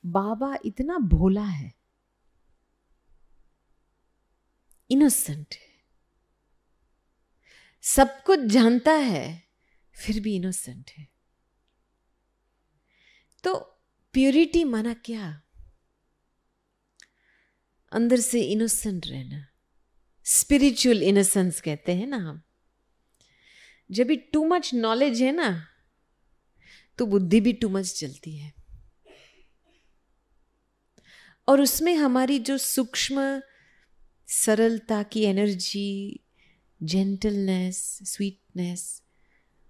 बाबा इतना भोला है, इनोसेंट है, सब कुछ जानता है, फिर भी इनोसेंट है। तो प्योरिटी माना क्या? अंदर से इनोसेंट रहना, स्पिरिचुअल इनोसेंस कहते हैं ना हम। जब भी टू मच नॉलेज है ना, तो बुद्धि भी टू मच चलती है, और उसमें हमारी जो सूक्ष्म सरलता की एनर्जी, जेंटलनेस, स्वीटनेस,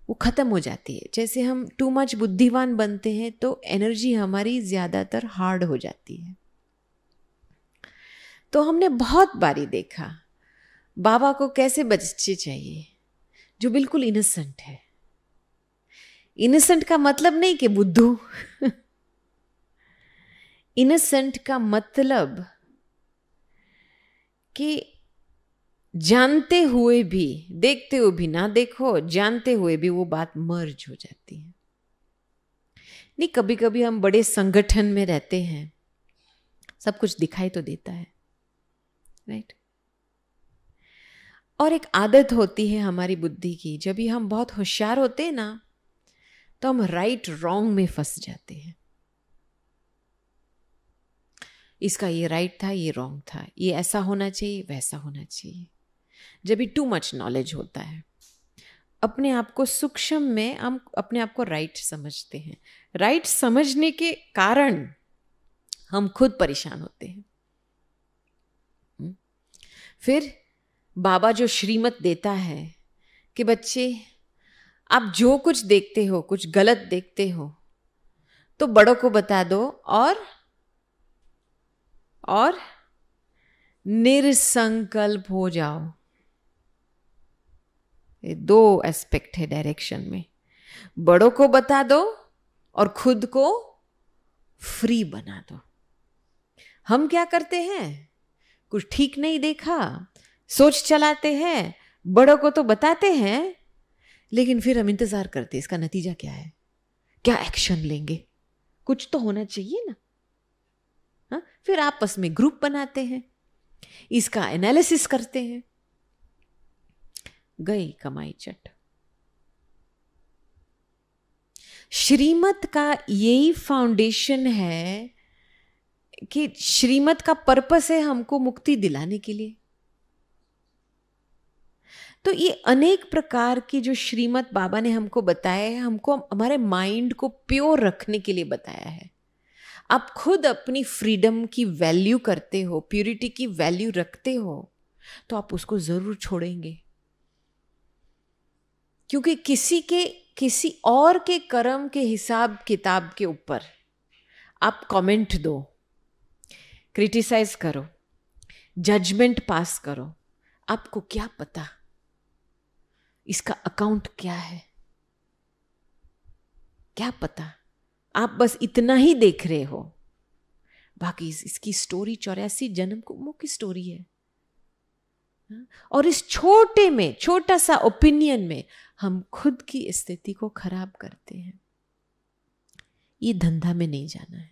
वो खत्म हो जाती है। जैसे हम टू मच बुद्धिवान बनते हैं तो एनर्जी हमारी ज्यादातर हार्ड हो जाती है। तो हमने बहुत बारी देखा बाबा को कैसे बच्चे चाहिए जो बिल्कुल इनोसेंट है। इनोसेंट का मतलब नहीं कि बुद्धू इनोसेंट का मतलब कि जानते हुए भी, देखते हुए भी ना देखो, जानते हुए भी वो बात मर्ज हो जाती है। नहीं, कभी कभी हम बड़े संगठन में रहते हैं, सब कुछ दिखाई तो देता है, राइट। और एक आदत होती है हमारी बुद्धि की, जब भी हम बहुत होशियार होते हैं ना, तो हम राइट रॉन्ग में फंस जाते हैं। इसका ये राइट था, ये रॉन्ग था, ये ऐसा होना चाहिए, वैसा होना चाहिए। जब भी टू मच नॉलेज होता है, अपने आप को सूक्ष्म में हम अपने आप को राइट समझते हैं। राइट समझने के कारण हम खुद परेशान होते हैं। फिर बाबा जो श्रीमत देता है कि बच्चे, आप जो कुछ देखते हो, कुछ गलत देखते हो तो बड़ों को बता दो और निरसंकल्प हो जाओ। ये दो एस्पेक्ट है डायरेक्शन में। बड़ों को बता दो और खुद को फ्री बना दो। हम क्या करते हैं, कुछ ठीक नहीं देखा, सोच चलाते हैं, बड़ों को तो बताते हैं, लेकिन फिर हम इंतजार करते हैं इसका नतीजा क्या है, क्या एक्शन लेंगे, कुछ तो होना चाहिए ना। हाँ? फिर आपस में ग्रुप बनाते हैं, इसका एनालिसिस करते हैं, गई कमाई चट। श्रीमत का यही फाउंडेशन है कि श्रीमत का पर्पस है हमको मुक्ति दिलाने के लिए। तो ये अनेक प्रकार की जो श्रीमत बाबा ने हमको बताया है, हमको हमारे माइंड को प्योर रखने के लिए बताया है। आप खुद अपनी फ्रीडम की वैल्यू करते हो, प्यूरिटी की वैल्यू रखते हो, तो आप उसको जरूर छोड़ेंगे। क्योंकि किसी और के कर्म के हिसाब किताब के ऊपर आप कमेंट दो, क्रिटिसाइज करो, जजमेंट पास करो, आपको क्या पता इसका अकाउंट क्या है, क्या पता। आप बस इतना ही देख रहे हो, बाकी इसकी स्टोरी 84 जन्म कुमों की स्टोरी है। और इस छोटा सा ओपिनियन में हम खुद की स्थिति को खराब करते हैं। ये धंधा में नहीं जाना है।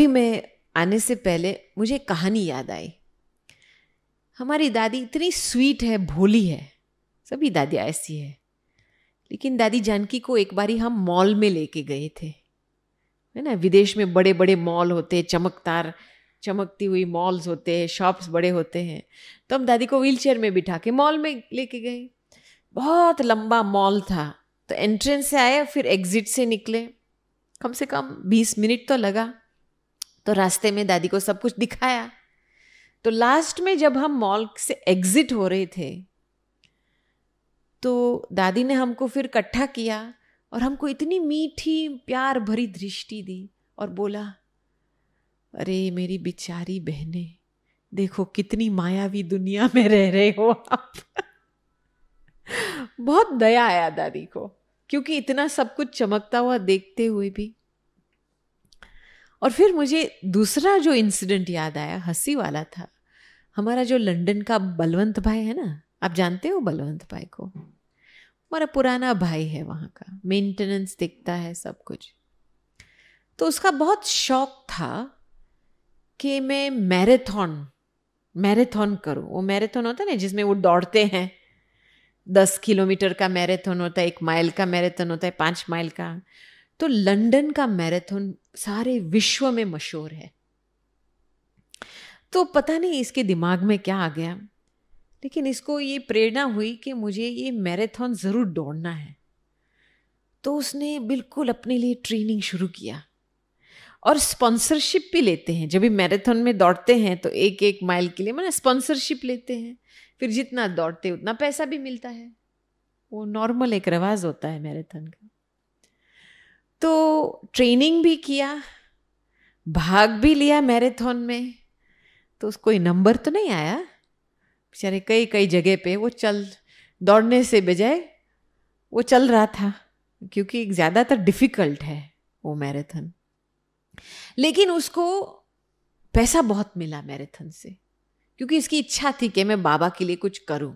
मैं आने से पहले मुझे कहानी याद आई। हमारी दादी इतनी स्वीट है, भोली है, सभी दादियाँ ऐसी है, लेकिन दादी जानकी को एक बारी हम मॉल में लेके गए थे, है ना। विदेश में बड़े बड़े मॉल होते हैं, चमकती हुई मॉल्स होते हैं, शॉप्स बड़े होते हैं। तो हम दादी को व्हीलचेयर में बिठा के मॉल में लेके गए। बहुत लंबा मॉल था, तो एंट्रेंस से आए, फिर एग्जिट से निकले, कम से कम 20 मिनट तो लगा। तो रास्ते में दादी को सब कुछ दिखाया। तो लास्ट में जब हम मॉल से एग्जिट हो रहे थे, तो दादी ने हमको फिर इकट्ठा किया और हमको इतनी मीठी प्यार भरी दृष्टि दी और बोला, अरे मेरी बिचारी बहने, देखो कितनी मायावी दुनिया में रह रहे हो आप। बहुत दया आया दादी को, क्योंकि इतना सब कुछ चमकता हुआ देखते हुए भी। और फिर मुझे दूसरा जो इंसिडेंट याद आया, हंसी वाला था। हमारा जो लंदन का बलवंत भाई है ना, आप जानते हो बलवंत भाई को, हमारा पुराना भाई है वहाँ का, मेंटेनेंस दिखता है सब कुछ। तो उसका बहुत शौक था कि मैं मैराथन करूं। वो मैराथन होता है ना जिसमें वो दौड़ते हैं, 10 किलोमीटर का मैराथन होता है, 1 माइल का मैराथन होता है, 5 माइल का। तो लंदन का मैराथन सारे विश्व में मशहूर है। तो पता नहीं इसके दिमाग में क्या आ गया, लेकिन इसको ये प्रेरणा हुई कि मुझे ये मैराथन ज़रूर दौड़ना है। तो उसने बिल्कुल अपने लिए ट्रेनिंग शुरू किया, और स्पॉन्सरशिप भी लेते हैं। जब भी मैराथन में दौड़ते हैं तो 1-1 माइल के लिए मैंने स्पॉन्सरशिप लेते हैं, फिर जितना दौड़ते उतना पैसा भी मिलता है। वो नॉर्मल एक रिवाज होता है मैराथन का। तो ट्रेनिंग भी किया, भाग भी लिया मैराथन में। तो उसको कोई नंबर तो नहीं आया बेचारे, कई कई जगह पे वो दौड़ने से बजाय वो चल रहा था, क्योंकि ज़्यादातर डिफ़िकल्ट है वो मैराथन। लेकिन उसको पैसा बहुत मिला मैराथन से, क्योंकि इसकी इच्छा थी कि मैं बाबा के लिए कुछ करूं।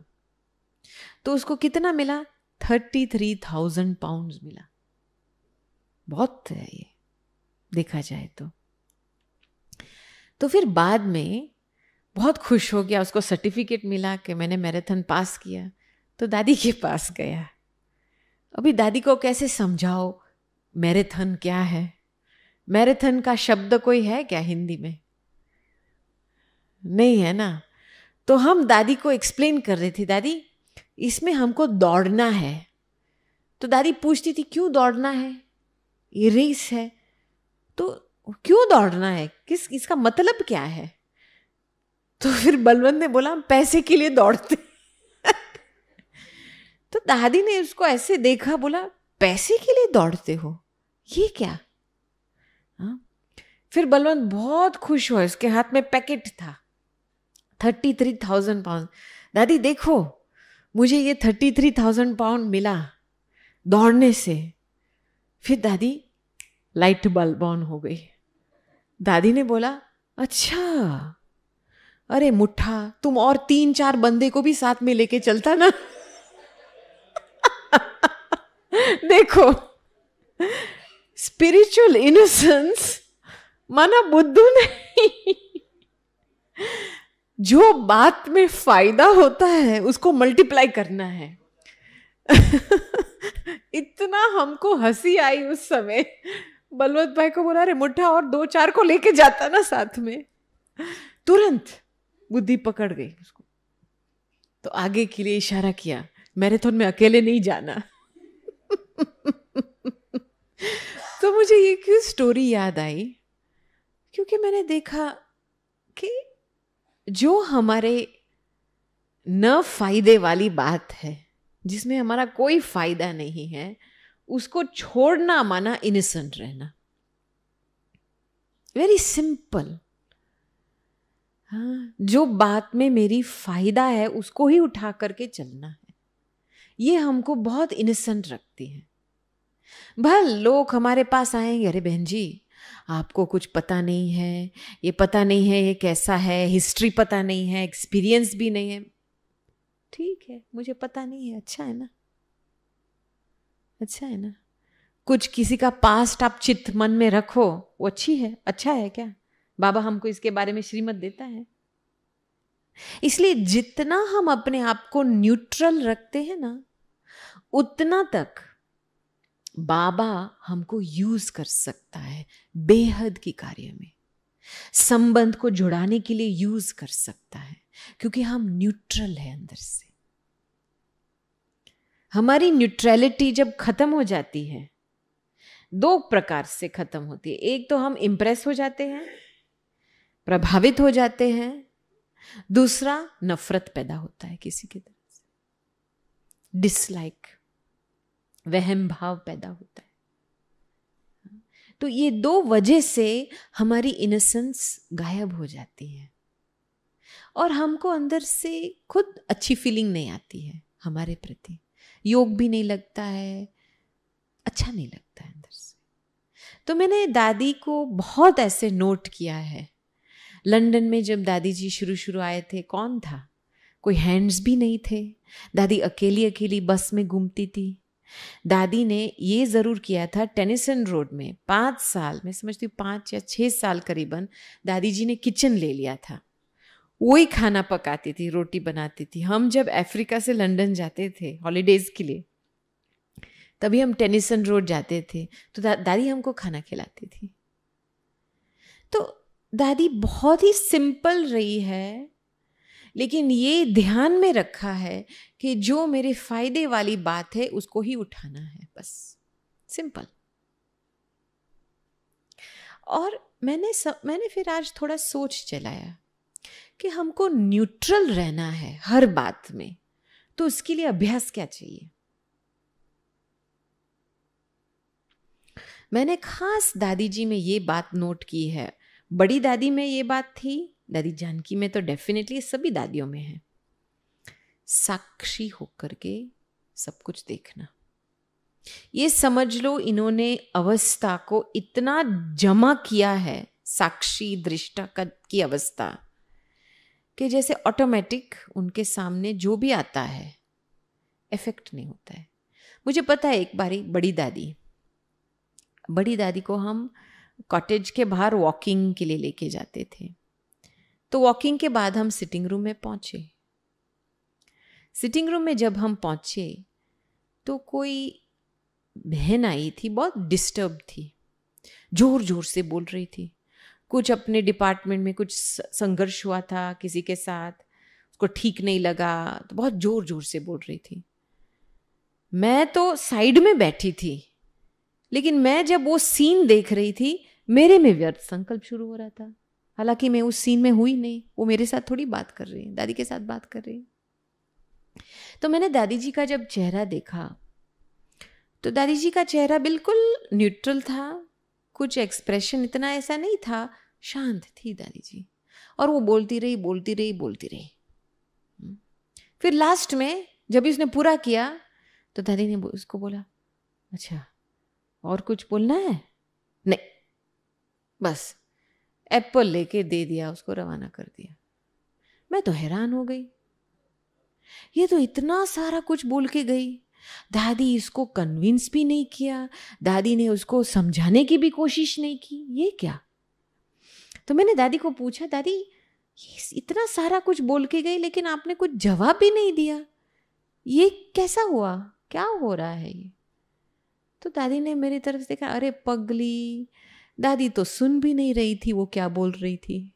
तो उसको कितना मिला? 33,000 पाउंड्स मिला। बहुत है ये देखा जाए तो फिर बाद में बहुत खुश हो गया, उसको सर्टिफिकेट मिला कि मैंने मैराथन पास किया। तो दादी के पास गया। अभी दादी को कैसे समझाओ मैराथन क्या है? मैराथन का शब्द कोई है क्या हिंदी में? नहीं है ना। तो हम दादी को एक्सप्लेन कर रहे थे, दादी इसमें हमको दौड़ना है। तो दादी पूछती थी क्यों दौड़ना है, ये रेस है तो क्यों दौड़ना है, इसका मतलब क्या है? तो फिर बलवंत ने बोला हम पैसे के लिए दौड़ते। तो दादी ने उसको ऐसे देखा, बोला पैसे के लिए दौड़ते हो, ये क्या? हाँ? फिर बलवंत बहुत खुश हुआ, उसके हाथ में पैकेट था 33,000 पाउंड। दादी देखो मुझे ये 33,000 पाउंड मिला दौड़ने से। फिर दादी लाइट बल्ब ऑन हो गई। दादी ने बोला अच्छा, अरे मुट्ठा तुम और 3-4 बंदे को भी साथ में लेके चलता ना। देखो स्पिरिचुअल इनोसेंस माना बुद्धू नहीं। जो बात में फायदा होता है उसको मल्टीप्लाई करना है। इतना हमको हंसी आई उस समय। बलवंत भाई को बोला अरे मुट्ठा और 2-4 को लेके जाता ना साथ में। तुरंत बुद्धि पकड़ गई उसको। तो आगे के लिए इशारा किया, मैराथन में अकेले नहीं जाना। तो मुझे ये क्यों स्टोरी याद आई, क्योंकि मैंने देखा कि जो हमारे न फायदे वाली बात है, जिसमें हमारा कोई फायदा नहीं है, उसको छोड़ना माना इनोसेंट रहना। Very simple. हाँ, जो बात में मेरी फायदा है उसको ही उठा करके चलना है, ये हमको बहुत इनोसेंट रखती है। भल लोग हमारे पास आएंगे, अरे बहन जी आपको कुछ पता नहीं है, ये पता नहीं है ये कैसा है, हिस्ट्री पता नहीं है, एक्सपीरियंस भी नहीं है। ठीक है, मुझे पता नहीं है, अच्छा है ना, अच्छा है ना। कुछ किसी का पास्ट आप चित्त मन में रखो, वो अच्छी है, अच्छा है क्या? बाबा हमको इसके बारे में श्रीमत देता है। इसलिए जितना हम अपने आप को न्यूट्रल रखते हैं ना, उतना तक बाबा हमको यूज कर सकता है बेहद की कार्य में, संबंध को जुड़ाने के लिए यूज कर सकता है, क्योंकि हम न्यूट्रल है अंदर से। हमारी न्यूट्रलिटी जब खत्म हो जाती है, 2 प्रकार से खत्म होती है। एक तो हम इंप्रेस हो जाते हैं, प्रभावित हो जाते हैं। दूसरा नफरत पैदा होता है किसी की तरफ से, डिसलाइक, वहम भाव पैदा होता है। तो ये 2 वजह से हमारी इनोसेंस गायब हो जाती है, और हमको अंदर से खुद अच्छी फीलिंग नहीं आती है हमारे प्रति, योग भी नहीं लगता है, अच्छा नहीं लगता है अंदर से। तो मैंने दादी को बहुत ऐसे नोट किया है। लंदन में जब दादी जी शुरू आए थे, कौन था? कोई हैंड्स भी नहीं थे। दादी अकेली अकेली बस में घूमती थी। दादी ने ये ज़रूर किया था, टेनिसन रोड में 5 साल, मैं समझती हूँ 5 या 6 साल करीबन, दादी जी ने किचन ले लिया था। वही खाना पकाती थी, रोटी बनाती थी। हम जब अफ्रीका से लंदन जाते थे हॉलीडेज़ के लिए, तभी हम टेनिसन रोड जाते थे, तो दादी हमको खाना खिलाती थी। तो दादी बहुत ही सिंपल रही है, लेकिन ये ध्यान में रखा है कि जो मेरे फायदे वाली बात है उसको ही उठाना है, बस सिंपल। और मैंने फिर आज थोड़ा सोच चलाया कि हमको न्यूट्रल रहना है हर बात में, तो उसके लिए अभ्यास क्या चाहिए। मैंने खास दादी जी में ये बात नोट की है। बड़ी दादी में ये बात थी, दादी जानकी में तो डेफिनेटली, सभी दादियों में है, साक्षी होकर के सब कुछ देखना। ये समझ लो इन्होंने अवस्था को इतना जमा किया है, साक्षी दृष्टा की अवस्था, कि जैसे ऑटोमेटिक उनके सामने जो भी आता है इफेक्ट नहीं होता है। मुझे पता है, एक बारी बड़ी दादी को हम कॉटेज के बाहर वॉकिंग के लिए लेके जाते थे। तो वॉकिंग के बाद हम सिटिंग रूम में पहुंचे। सिटिंग रूम में जब हम पहुंचे तो कोई बहन आई थी, बहुत डिस्टर्ब थी, जोर जोर से बोल रही थी। कुछ अपने डिपार्टमेंट में कुछ संघर्ष हुआ था किसी के साथ, उसको ठीक नहीं लगा, तो बहुत जोर जोर से बोल रही थी। मैं तो साइड में बैठी थी, लेकिन मैं जब वो सीन देख रही थी, मेरे में व्यर्थ संकल्प शुरू हो रहा था। हालांकि मैं उस सीन में हुई नहीं, वो मेरे साथ थोड़ी बात कर रही है, दादी के साथ बात कर रही है। तो मैंने दादी जी का जब चेहरा देखा, तो दादी जी का चेहरा बिल्कुल न्यूट्रल था, कुछ एक्सप्रेशन इतना ऐसा नहीं था, शांत थी दादी जी। और वो बोलती रही। फिर लास्ट में जब उसने पूरा किया तो दादी ने उसको बोला, अच्छा और कुछ बोलना है? नहीं, बस एप्पल लेके दे दिया, उसको रवाना कर दिया। मैं तो हैरान हो गई, ये तो इतना सारा कुछ बोल के गई। दादी इसको कन्विंस भी नहीं किया, दादी ने उसको समझाने की भी कोशिश नहीं की, ये क्या? तो मैंने दादी को पूछा, दादी ये इतना सारा कुछ बोल के गई लेकिन आपने कुछ जवाब भी नहीं दिया, ये कैसा हुआ, क्या हो रहा है ये? तो दादी ने मेरी तरफ देखा, अरे पगली, दादी तो सुन भी नहीं रही थी वो क्या बोल रही थी।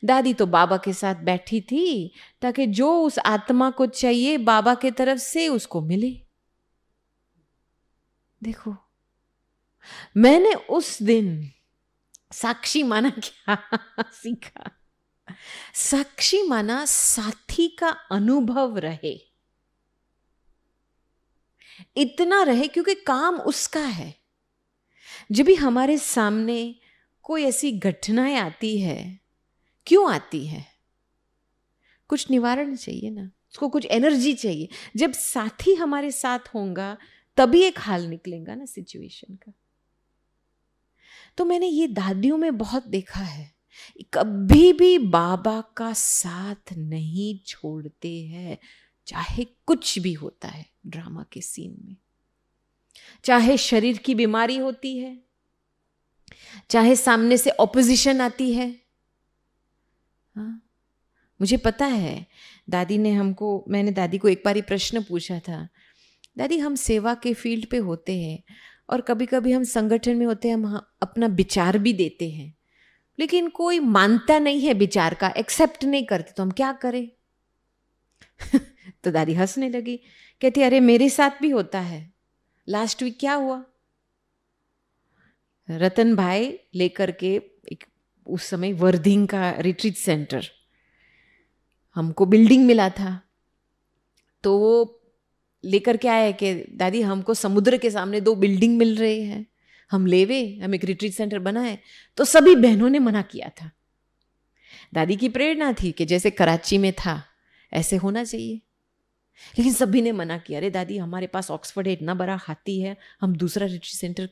दादी तो बाबा के साथ बैठी थी ताकि जो उस आत्मा को चाहिए बाबा के तरफ से उसको मिले। देखो, मैंने उस दिन साक्षी माना क्या सीखा। साक्षी माना साथी का अनुभव रहे, इतना रहे, क्योंकि काम उसका है। जब भी हमारे सामने कोई ऐसी घटनाएं आती है, क्यों आती है? कुछ निवारण चाहिए ना, उसको कुछ एनर्जी चाहिए। जब साथी हमारे साथ होगा तभी एक हाल निकलेगा ना सिचुएशन का। तो मैंने ये दादियों में बहुत देखा है, कभी भी बाबा का साथ नहीं छोड़ते हैं, चाहे कुछ भी होता है ड्रामा के सीन में। चाहे शरीर की बीमारी होती है, चाहे सामने से ऑपोजिशन आती है। हाँ, मुझे पता है, दादी ने हमको, मैंने दादी को एक बार ही प्रश्न पूछा था, दादी हम सेवा के फील्ड पे होते हैं और कभी कभी हम संगठन में होते हैं, हम अपना विचार भी देते हैं, लेकिन कोई मानता नहीं है विचार का, एक्सेप्ट नहीं करते, तो हम क्या करें? तो दादी हंसने लगी, कहती अरे मेरे साथ भी होता है। लास्ट वीक क्या हुआ, रतन भाई लेकर के एक, उस समय वर्धिंग का रिट्रीट सेंटर, हमको बिल्डिंग मिला था, तो वो लेकर के आए कि दादी हमको समुद्र के सामने 2 बिल्डिंग मिल रहे हैं, हम लेवे, हम एक रिट्रीट सेंटर बनाए। तो सभी बहनों ने मना किया था। दादी की प्रेरणा थी कि जैसे कराची में था ऐसे होना चाहिए, लेकिन सभी ने मना किया, अरे दादी हमारे पास ऑक्सफोर्ड है, इतना बड़ा हाथी है, हम दूसरा रिट्रीट सेंटर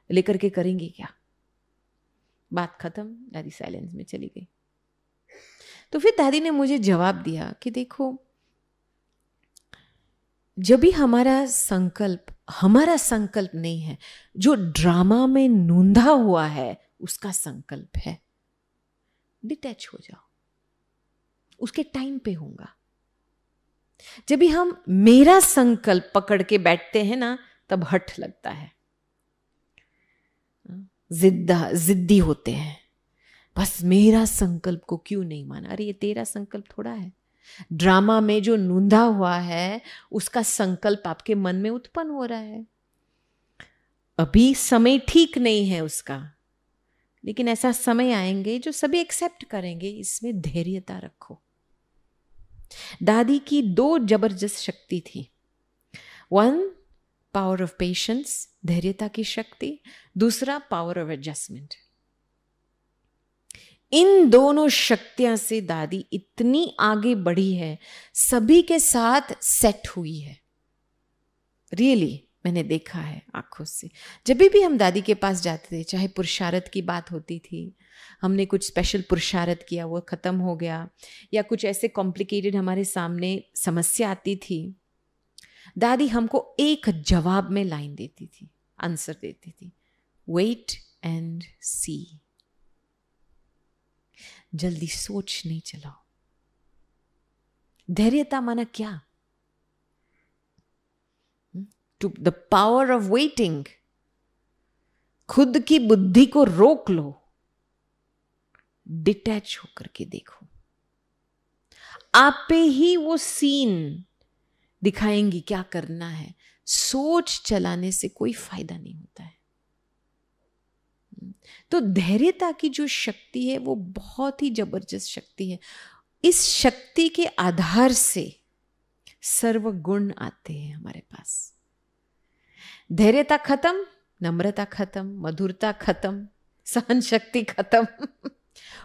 लेकर के करेंगे क्या? बात खत्म, दादी साइलेंस में चली गई। तो फिर दादी ने मुझे जवाब दिया कि देखो, जब भी हमारा संकल्प नहीं है, जो ड्रामा में नूंधा हुआ है उसका संकल्प है, डिटैच हो जाओ, उसके टाइम पे होगा। जब भी हम मेरा संकल्प पकड़ के बैठते हैं ना, तब हठ लगता है, जिद्दी होते हैं, बस मेरा संकल्प को क्यों नहीं माना। अरे ये तेरा संकल्प थोड़ा है, ड्रामा में जो नूंधा हुआ है उसका संकल्प आपके मन में उत्पन्न हो रहा है। अभी समय ठीक नहीं है उसका, लेकिन ऐसा समय आएंगे जो सभी एक्सेप्ट करेंगे। इसमें धैर्यता रखो। दादी की 2 जबरदस्त शक्ति थी। 1 पावर ऑफ पेशेंस, धैर्यता की शक्ति, दूसरा पावर ऑफ एडजस्टमेंट। इन दोनों शक्तियां से दादी इतनी आगे बढ़ी है, सभी के साथ सेट हुई है। रियली मैंने देखा है आंखों से। जब भी हम दादी के पास जाते थे, चाहे पुरुषार्थ की बात होती थी, हमने कुछ स्पेशल पुरुषार्थ किया, वो खत्म हो गया, या कुछ ऐसे कॉम्प्लिकेटेड हमारे सामने समस्या आती थी, दादी हमको एक जवाब में लाइन देती थी, आंसर देती थी, वेट एंड सी। जल्दी सोच नहीं चलाओ। धैर्यता माना क्या? To the power of waiting. खुद की बुद्धि को रोक लो, डिटैच होकर के देखो। आप पे ही वो सीन दिखाएंगी क्या करना है। सोच चलाने से कोई फायदा नहीं होता है। तो धैर्यता की जो शक्ति है वो बहुत ही जबरदस्त शक्ति है। इस शक्ति के आधार से सर्व गुण आते हैं हमारे पास। धैर्यता खत्म, नम्रता खत्म, मधुरता खत्म, सहन शक्ति खत्म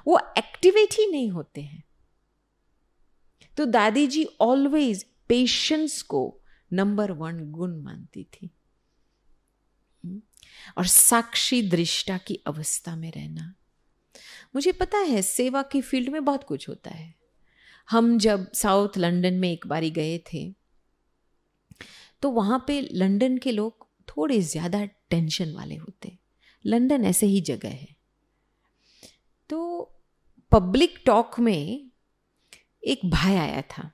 वो एक्टिवेट ही नहीं होते हैं। तो दादी जी ऑलवेज पेशेंस को नंबर 1 गुण मानती थी, और साक्षी दृष्टा की अवस्था में रहना। मुझे पता है सेवा की फील्ड में बहुत कुछ होता है। हम जब साउथ लंदन में एक बारी गए थे, तो वहाँ पे लंदन के लोग थोड़े ज़्यादा टेंशन वाले होते। लंदन ऐसे ही जगह है। तो पब्लिक टॉक में एक भाई आया था।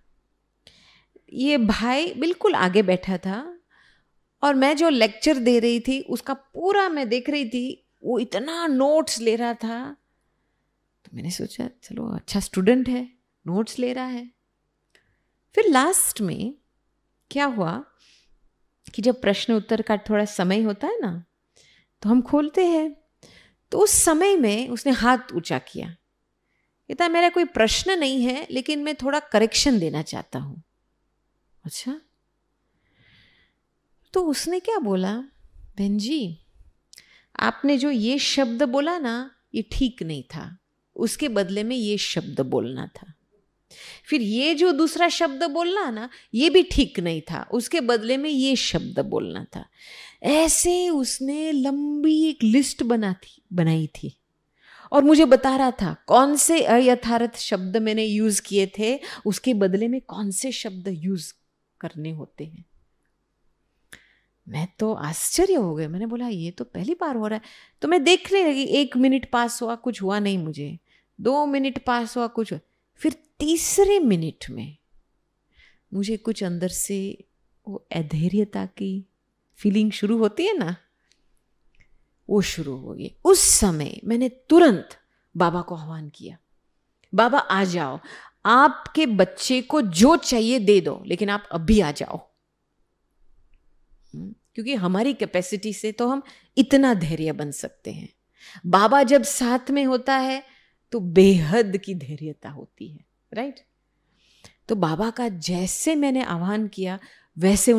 ये भाई बिल्कुल आगे बैठा था, और मैं जो लेक्चर दे रही थी उसका पूरा मैं देख रही थी। वो इतना नोट्स ले रहा था, तो मैंने सोचा चलो अच्छा स्टूडेंट है, नोट्स ले रहा है। फिर लास्ट में क्या हुआ कि जब प्रश्न उत्तर का थोड़ा समय होता है ना, तो हम खोलते हैं। तो उस समय में उसने हाथ ऊंचा किया, कहता मेरा कोई प्रश्न नहीं है, लेकिन मैं थोड़ा करेक्शन देना चाहता हूं। अच्छा, तो उसने क्या बोला, बहन जी आपने जो ये शब्द बोला ना, ये ठीक नहीं था, उसके बदले में ये शब्द बोलना था। फिर ये जो दूसरा शब्द बोलना ना, ये भी ठीक नहीं था, उसके बदले में ये शब्द बोलना था। ऐसे उसने लंबी एक लिस्ट बनाई थी, और मुझे बता रहा था कौन से अयथार्थ शब्द मैंने यूज किए थे, उसके बदले में कौन से शब्द यूज करने होते हैं। मैं तो आश्चर्य हो गया। मैंने बोला ये तो पहली बार हो रहा है। तो मैं देखने लगी, 1 मिनट पास हुआ, कुछ हुआ नहीं मुझे। 2 मिनट पास हुआ, कुछ हुआ। फिर तीसरे मिनट में मुझे कुछ अंदर से वो अधैर्यता की फीलिंग शुरू होती है ना, वो शुरू हो गई। उस समय मैंने तुरंत बाबा को आह्वान किया, बाबा आ जाओ, आपके बच्चे को जो चाहिए दे दो, लेकिन आप अभी आ जाओ। क्योंकि हमारी कैपेसिटी से तो हम इतना धैर्य बन सकते हैं। बाबा जब साथ में होता है तो बेहद की धैर्यता होती है, राइट। तो बाबा का जैसे मैंने आह्वान किया, वैसे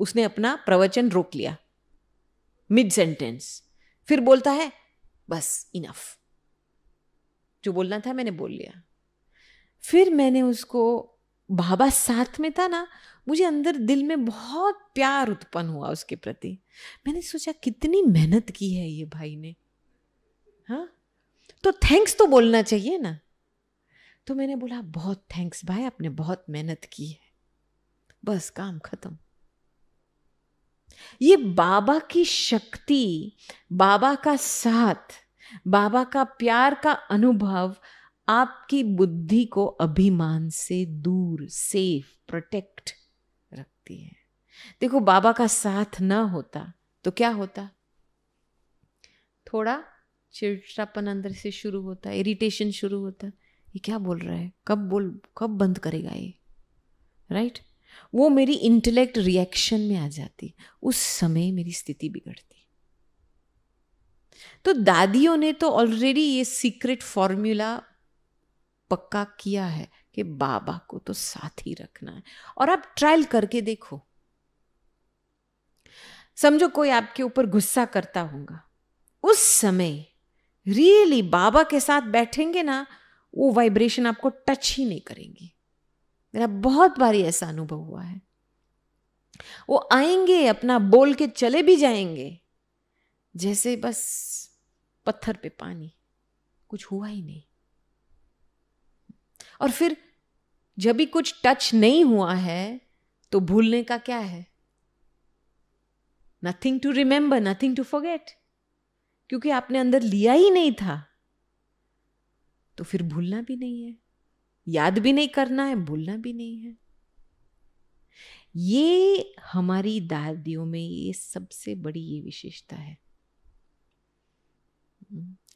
उसने अपना प्रवचन रोक लिया मिड सेंटेंस। फिर बोलता है बस इनफ, जो बोलना था मैंने बोल लिया। फिर मैंने उसको, बाबा साथ में था ना, मुझे अंदर दिल में बहुत प्यार उत्पन्न हुआ उसके प्रति। मैंने सोचा कितनी मेहनत की है ये भाई ने, हाँ, तो थैंक्स तो बोलना चाहिए ना। तो मैंने बोला बहुत थैंक्स भाई, आपने बहुत मेहनत की है, बस काम खत्म। ये बाबा की शक्ति, बाबा का साथ, बाबा का प्यार का अनुभव आपकी बुद्धि को अभिमान से दूर, सेफ, प्रोटेक्ट रखती है। देखो, बाबा का साथ ना होता तो क्या होता? थोड़ा चिड़चिड़ापन अंदर से शुरू होता, इरिटेशन शुरू होता, ये क्या बोल रहा है, कब बंद करेगा ये, राइट? वो मेरी इंटेलेक्ट रिएक्शन में आ जाती, उस समय मेरी स्थिति बिगड़ती। तो दादियों ने तो ऑलरेडी ये सीक्रेट फॉर्मूला पक्का किया है कि बाबा को तो साथ ही रखना है। और आप ट्रायल करके देखो, समझो कोई आपके ऊपर गुस्सा करता होगा, उस समय रियली बाबा के साथ बैठेंगे ना, वो वाइब्रेशन आपको टच ही नहीं करेंगी। मेरा बहुत बारी ऐसा अनुभव हुआ है। वो आएंगे, अपना बोल के चले भी जाएंगे, जैसे बस पत्थर पे पानी, कुछ हुआ ही नहीं। और फिर जब भी कुछ टच नहीं हुआ है तो भूलने का क्या है? Nothing to remember, nothing to forget, क्योंकि आपने अंदर लिया ही नहीं था, तो फिर भूलना भी नहीं है, याद भी नहीं करना है, भूलना भी नहीं है। ये हमारी दादियों में ये सबसे बड़ी ये विशेषता है।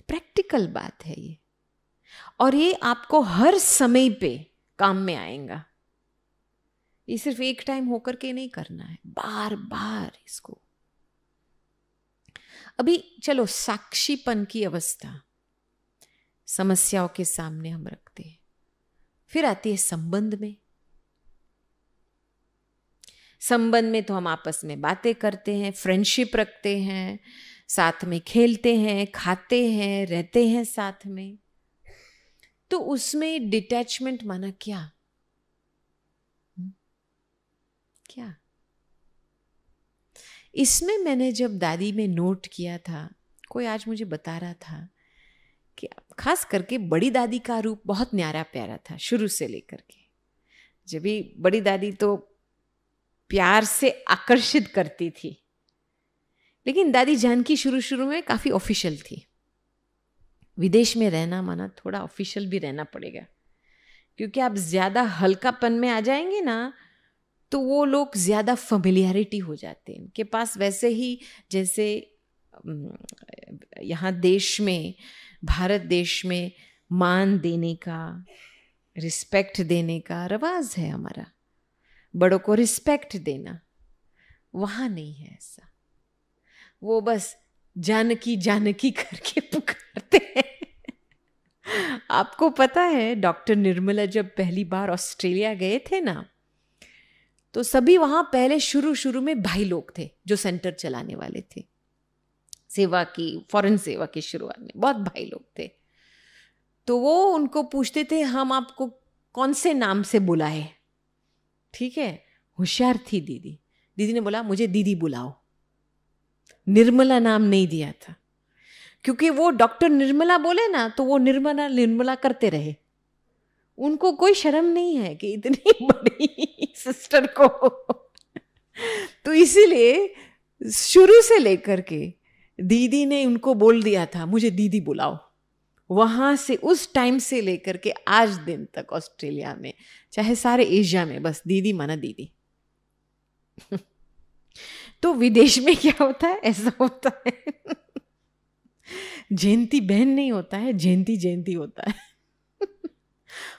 प्रैक्टिकल बात है ये, और ये आपको हर समय पे काम में आएगा। ये सिर्फ एक टाइम होकर के नहीं करना है, बार बार इसको। अभी चलो, साक्षीपन की अवस्था समस्याओं के सामने हम रखते हैं, फिर आती है संबंध में। संबंध में तो हम आपस में बातें करते हैं, फ्रेंडशिप रखते हैं, साथ में खेलते हैं, खाते हैं, रहते हैं साथ में। तो उसमें डिटैचमेंट माना क्या? क्या? इसमें मैंने जब दादी में नोट किया था, कोई आज मुझे बता रहा था कि खास करके बड़ी दादी का रूप बहुत न्यारा प्यारा था शुरू से लेकर के। जब भी बड़ी दादी तो प्यार से आकर्षित करती थी, लेकिन दादी जानकी शुरू शुरू में काफी ऑफिशियल थी। विदेश में रहना माना थोड़ा ऑफिशियल भी रहना पड़ेगा, क्योंकि आप ज्यादा हल्कापन में आ जाएंगे ना तो वो लोग ज्यादा फेमिलियरिटी हो जाते हैं उनके पास। वैसे ही जैसे यहाँ देश में, भारत देश में मान देने का, रिस्पेक्ट देने का रवाज है हमारा, बड़ों को रिस्पेक्ट देना। वहां नहीं है ऐसा, वो बस जानकी जानकी करके पुकारते हैं। आपको पता है, डॉक्टर निर्मला जब पहली बार ऑस्ट्रेलिया गए थे ना, तो सभी वहां पहले शुरू में भाई लोग थे जो सेंटर चलाने वाले थे, सेवा की, फॉरेन सेवा की शुरुआत में बहुत भाई लोग थे। तो वो उनको पूछते थे हम आपको कौन से नाम से बुलाए। ठीक है, होशियार थी दीदी। दीदी ने बोला मुझे दीदी बुलाओ। निर्मला नाम नहीं दिया था, क्योंकि वो डॉक्टर निर्मला बोले ना तो वो निर्मला निर्मला करते रहे। उनको कोई शर्म नहीं है कि इतनी बड़ी सिस्टर को। तो इसीलिए शुरू से लेकर के दीदी ने उनको बोल दिया था मुझे दीदी बुलाओ। वहां से, उस टाइम से लेकर के आज दिन तक ऑस्ट्रेलिया में, चाहे सारे एशिया में, बस दीदी माना दीदी। तो विदेश में क्या होता है? ऐसा होता है। जयंती बहन नहीं होता है, जयंती जयंती होता है।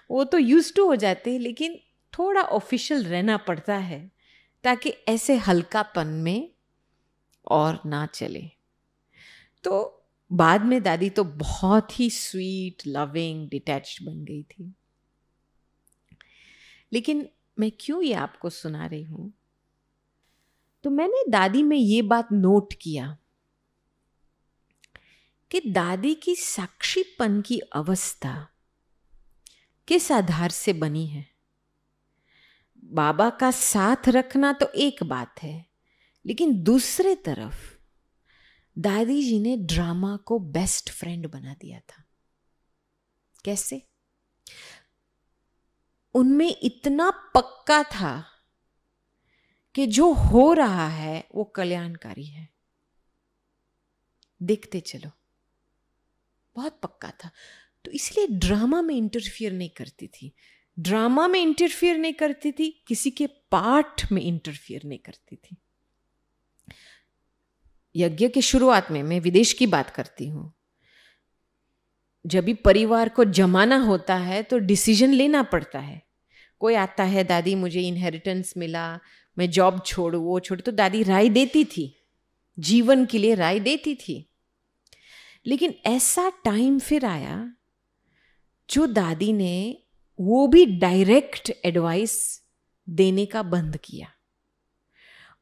वो तो यूज्ड टू हो जाते हैं, लेकिन थोड़ा ऑफिशियल रहना पड़ता है ताकि ऐसे हल्कापन में और ना चले। तो बाद में दादी तो बहुत ही स्वीट, लविंग, डिटैच्ड बन गई थी। लेकिन मैं क्यों ये आपको सुना रही हूं? तो मैंने दादी में ये बात नोट किया कि दादी की साक्षीपन की अवस्था किस आधार से बनी है। बाबा का साथ रखना तो एक बात है, लेकिन दूसरे तरफ दादी जी ने ड्रामा को बेस्ट फ्रेंड बना दिया था। कैसे? उनमें इतना पक्का था कि जो हो रहा है वो कल्याणकारी है, देखते चलो, बहुत पक्का था। तो इसलिए ड्रामा में इंटरफियर नहीं करती थी, ड्रामा में इंटरफियर नहीं करती थी, किसी के पाठ में इंटरफियर नहीं करती थी। यज्ञ की शुरुआत में, मैं विदेश की बात करती हूं, जब भी परिवार को जमाना होता है तो डिसीजन लेना पड़ता है। कोई आता है, दादी मुझे इनहेरिटेंस मिला, मैं जॉब छोड़ू वो छोड़ू, तो दादी राय देती थी, जीवन के लिए राय देती थी। लेकिन ऐसा टाइम फिर आया जो दादी ने वो भी डायरेक्ट एडवाइस देने का बंद किया।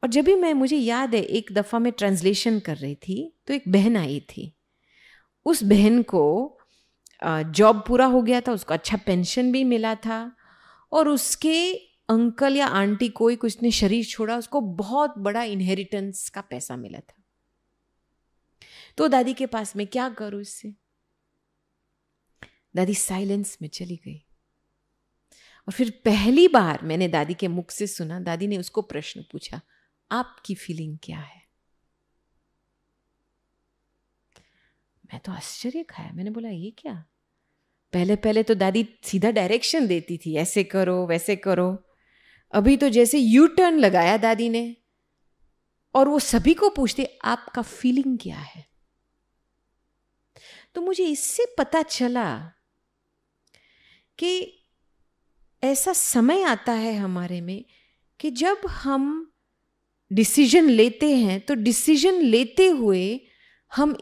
और जब भी मुझे याद है, एक दफ़ा मैं ट्रांसलेशन कर रही थी तो एक बहन आई थी। उस बहन को जॉब पूरा हो गया था, उसको अच्छा पेंशन भी मिला था, और उसके अंकल या आंटी कोई कुछ ने शरीर छोड़ा, उसको बहुत बड़ा इनहेरिटेंस का पैसा मिला था। तो दादी के पास मैं क्या करूं इससे? दादी साइलेंस में चली गई। और फिर पहली बार मैंने दादी के मुख से सुना, दादी ने उसको प्रश्न पूछा, आपकी फीलिंग क्या है? मैं तो आश्चर्य खाया, मैंने बोला ये क्या? पहले पहले तो दादी सीधा डायरेक्शन देती थी, ऐसे करो वैसे करो। अभी तो जैसे यू टर्न लगाया दादी ने, और वो सभी को पूछते आपका फीलिंग क्या है। तो मुझे इससे पता चला कि ऐसा समय आता है हमारे में कि जब हम डिसीजन लेते हैं तो डिसीजन लेते हुए हम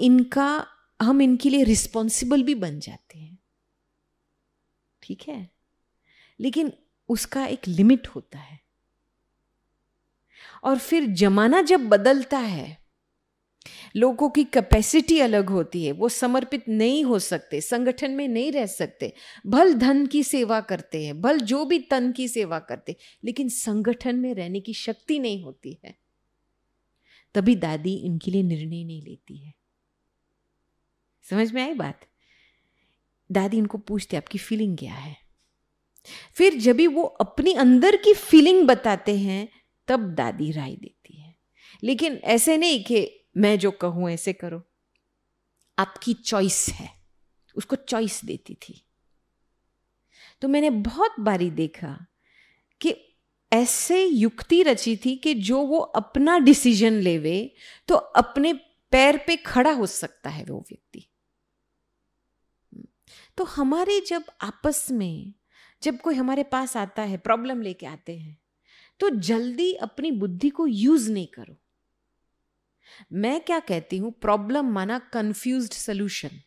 इनके लिए रिस्पॉन्सिबल भी बन जाते हैं, ठीक है? लेकिन उसका एक लिमिट होता है। और फिर जमाना जब बदलता है, लोगों की कैपेसिटी अलग होती है, वो समर्पित नहीं हो सकते, संगठन में नहीं रह सकते, भल धन की सेवा करते हैं, भल जो भी तन की सेवा करते, लेकिन संगठन में रहने की शक्ति नहीं होती है। तभी दादी इनके लिए निर्णय नहीं लेती है। समझ में आई बात? दादी इनको पूछते आपकी फीलिंग क्या है। फिर जब भी वो अपनी अंदर की फीलिंग बताते हैं तब दादी राय देती है। लेकिन ऐसे नहीं कि मैं जो कहूं ऐसे करो, आपकी चॉइस है, उसको चॉइस देती थी। तो मैंने बहुत बारी देखा कि ऐसे युक्ति रची थी कि जो वो अपना डिसीजन लेवे तो अपने पैर पे खड़ा हो सकता है वो व्यक्ति। तो हमारे जब आपस में जब कोई हमारे पास आता है, प्रॉब्लम लेके आते हैं, तो जल्दी अपनी बुद्धि को यूज नहीं करो। मैं क्या कहती हूं, प्रॉब्लम माना कंफ्यूज्ड सॉल्यूशन।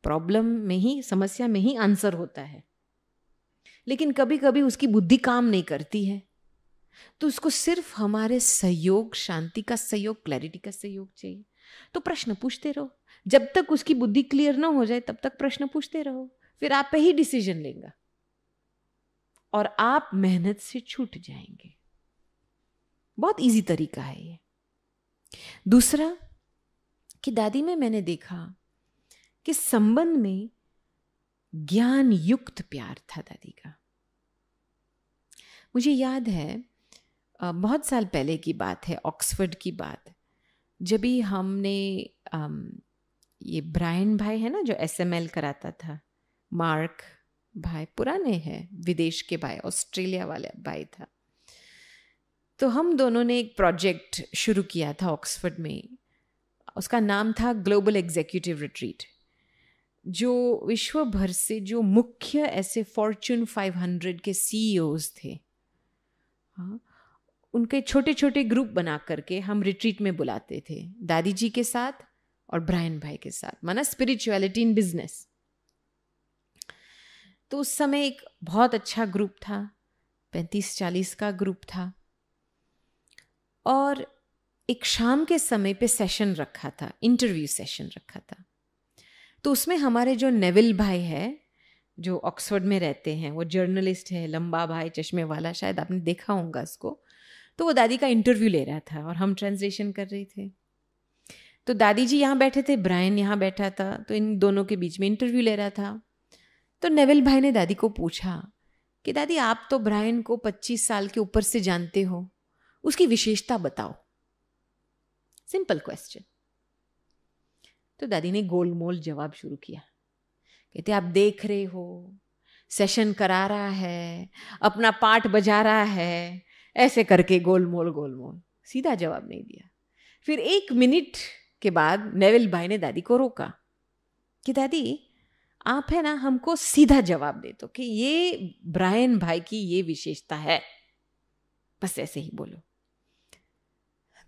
प्रॉब्लम में ही, समस्या में ही आंसर होता है, लेकिन कभी कभी उसकी बुद्धि काम नहीं करती है, तो उसको सिर्फ हमारे सहयोग, शांति का सहयोग, क्लैरिटी का सहयोग चाहिए। तो प्रश्न पूछते रहो, जब तक उसकी बुद्धि क्लियर ना हो जाए तब तक प्रश्न पूछते रहो, फिर आप पे ही डिसीजन लेगा और आप मेहनत से छूट जाएंगे। बहुत इजी तरीका है ये। दूसरा कि दादी में मैंने देखा कि संबंध में ज्ञान युक्त प्यार था दादी का। मुझे याद है, बहुत साल पहले की बात है, ऑक्सफोर्ड की बात, जब भी हमने ये ब्रायन भाई है ना जो SML कराता था, मार्क भाई, पुराने हैं, विदेश के भाई, ऑस्ट्रेलिया वाले भाई था। तो हम दोनों ने एक प्रोजेक्ट शुरू किया था ऑक्सफोर्ड में, उसका नाम था ग्लोबल एग्जीक्यूटिव रिट्रीट, जो विश्व भर से जो मुख्य ऐसे फॉर्च्यून 500 के CEOs थे, हाँ, उनके छोटे छोटे ग्रुप बना करके हम रिट्रीट में बुलाते थे, दादी जी के साथ और ब्रायन भाई के साथ, माना स्पिरिचुअलिटी इन बिजनेस। तो उस समय एक बहुत अच्छा ग्रुप था, 35-40 का ग्रुप था, और एक शाम के समय पे सेशन रखा था, इंटरव्यू सेशन रखा था। तो उसमें हमारे जो नेविल भाई है जो ऑक्सफोर्ड में रहते हैं, वो जर्नलिस्ट है, लंबा भाई, चश्मे वाला, शायद आपने देखा होगा उसको। तो वो दादी का इंटरव्यू ले रहा था और हम ट्रांसलेशन कर रहे थे। तो दादी जी यहाँ बैठे थे, ब्रायन यहाँ बैठा था, तो इन दोनों के बीच में इंटरव्यू ले रहा था। तो नेविल भाई ने दादी को पूछा कि दादी आप तो ब्रायन को 25 साल के ऊपर से जानते हो, उसकी विशेषता बताओ। Simple question. तो दादी ने गोलमोल जवाब शुरू किया। कहते आप देख रहे हो, सेशन करा रहा है, अपना पार्ट बजा रहा है, ऐसे करके गोलमोल गोलमोल। सीधा जवाब नहीं दिया। फिर 1 मिनट के बाद नेविल भाई ने दादी को रोका कि दादी आप है ना, हमको सीधा जवाब दे दो कि ये ब्रायन भाई की ये विशेषता है, बस ऐसे ही बोलो।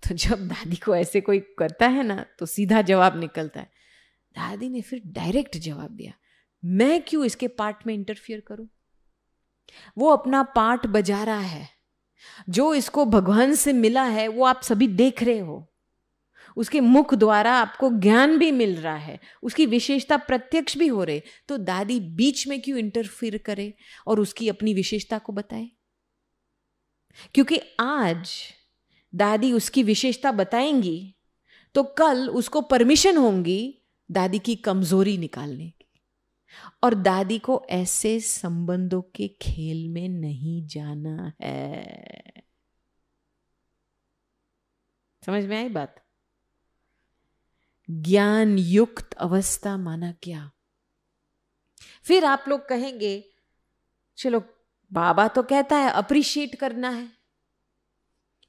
तो जब दादी को ऐसे कोई करता है ना तो सीधा जवाब निकलता है। दादी ने फिर डायरेक्ट जवाब दिया, मैं क्यों इसके पार्ट में इंटरफियर करूं? वो अपना पार्ट बजा रहा है, जो इसको भगवान से मिला है वो आप सभी देख रहे हो, उसके मुख द्वारा आपको ज्ञान भी मिल रहा है, उसकी विशेषता प्रत्यक्ष भी हो रहे, तो दादी बीच में क्यों इंटरफियर करे और उसकी अपनी विशेषता को बताए? क्योंकि आज दादी उसकी विशेषता बताएंगी तो कल उसको परमिशन होंगी दादी की कमजोरी निकालने की, और दादी को ऐसे संबंधों के खेल में नहीं जाना है। समझ में आई बात? ज्ञान युक्त अवस्था माना क्या? फिर आप लोग कहेंगे चलो बाबा तो कहता है अप्रिशिएट करना है,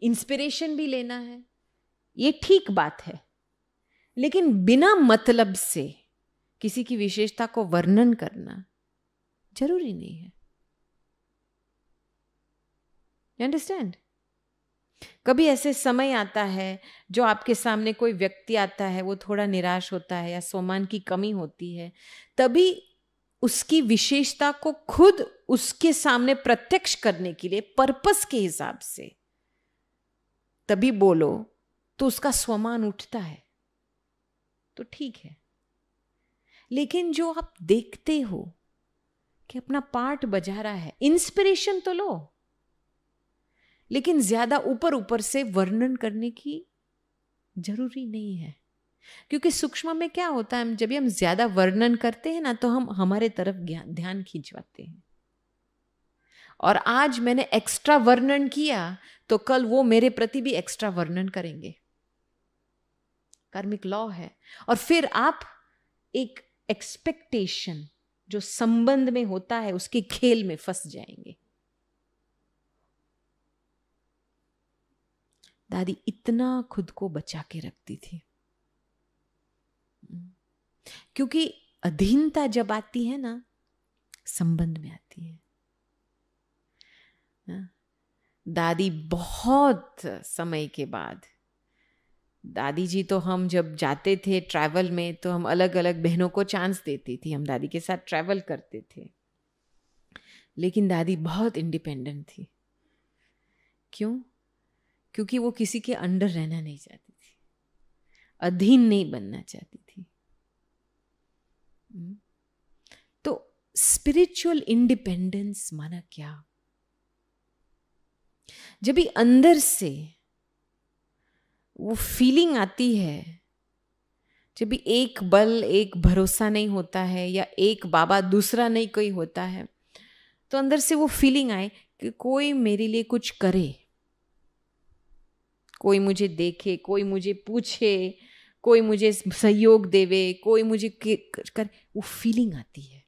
इंस्पिरेशन भी लेना है, ये ठीक बात है, लेकिन बिना मतलब से किसी की विशेषता को वर्णन करना जरूरी नहीं है। You understand? कभी ऐसे समय आता है जो आपके सामने कोई व्यक्ति आता है, वो थोड़ा निराश होता है या सम्मान की कमी होती है, तभी उसकी विशेषता को खुद उसके सामने प्रत्यक्ष करने के लिए पर्पस के हिसाब से तभी बोलो तो उसका स्वमान उठता है, तो ठीक है। लेकिन जो आप देखते हो कि अपना पार्ट बजा रहा है, इंस्पिरेशन तो लो, लेकिन ज्यादा ऊपर ऊपर से वर्णन करने की जरूरी नहीं है। क्योंकि सूक्ष्म में क्या होता है, जब हम ज्यादा वर्णन करते हैं ना तो हम हमारे तरफ ध्यान खींचवाते हैं, और आज मैंने एक्स्ट्रा वर्णन किया तो कल वो मेरे प्रति भी एक्स्ट्रा वर्णन करेंगे। कार्मिक लॉ है। और फिर आप एक एक्सपेक्टेशन जो संबंध में होता है उसके खेल में फंस जाएंगे। दादी इतना खुद को बचा के रखती थी, क्योंकि अधीनता जब आती है ना, संबंध में आती है। दादी बहुत समय के बाद, दादी जी तो हम जब जाते थे ट्रैवल में तो हम अलग अलग बहनों को चांस देती थी, हम दादी के साथ ट्रैवल करते थे, लेकिन दादी बहुत इंडिपेंडेंट थी। क्यों? क्योंकि वो किसी के अंडर रहना नहीं चाहती थी, अधीन नहीं बनना चाहती थी। तो स्पिरिचुअल इंडिपेंडेंस माना क्या? जब भी अंदर से वो फीलिंग आती है, जब भी एक बल एक भरोसा नहीं होता है या एक बाबा दूसरा नहीं कोई होता है, तो अंदर से वो फीलिंग आए कि कोई मेरे लिए कुछ करे, कोई मुझे देखे, कोई मुझे पूछे, कोई मुझे सहयोग देवे, कोई मुझे कर, वो फीलिंग आती है।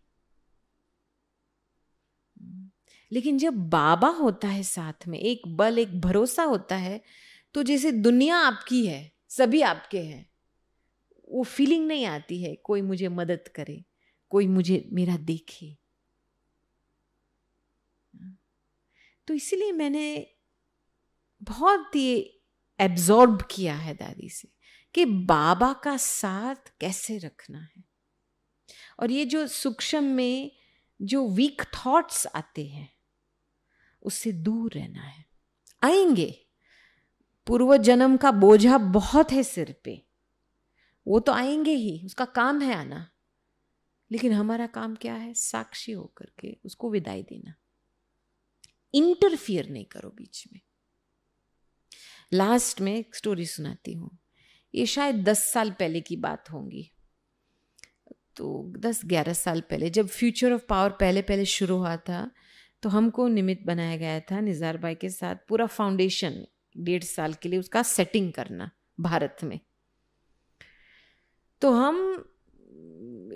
लेकिन जब बाबा होता है साथ में, एक बल एक भरोसा होता है, तो जैसे दुनिया आपकी है, सभी आपके हैं, वो फीलिंग नहीं आती है कोई मुझे मदद करे, कोई मुझे मेरा देखे। तो इसीलिए मैंने बहुत ही एब्जॉर्ब किया है दादी से कि बाबा का साथ कैसे रखना है। और ये जो सूक्ष्म में जो वीक थॉट्स आते हैं उससे दूर रहना है। आएंगे, पूर्व जन्म का बोझा बहुत है सिर पे, वो तो आएंगे ही, उसका काम है आना, लेकिन हमारा काम क्या है? साक्षी होकर के उसको विदाई देना। इंटरफियर नहीं करो बीच में। लास्ट में एक स्टोरी सुनाती हूँ, ये शायद 10 साल पहले की बात होंगी। तो 10-11 साल पहले जब फ्यूचर ऑफ पावर पहले पहले शुरू हुआ था, तो हमको निमित्त बनाया गया था निज़ार भाई के साथ पूरा फाउंडेशन 1.5 साल के लिए उसका सेटिंग करना भारत में। तो हम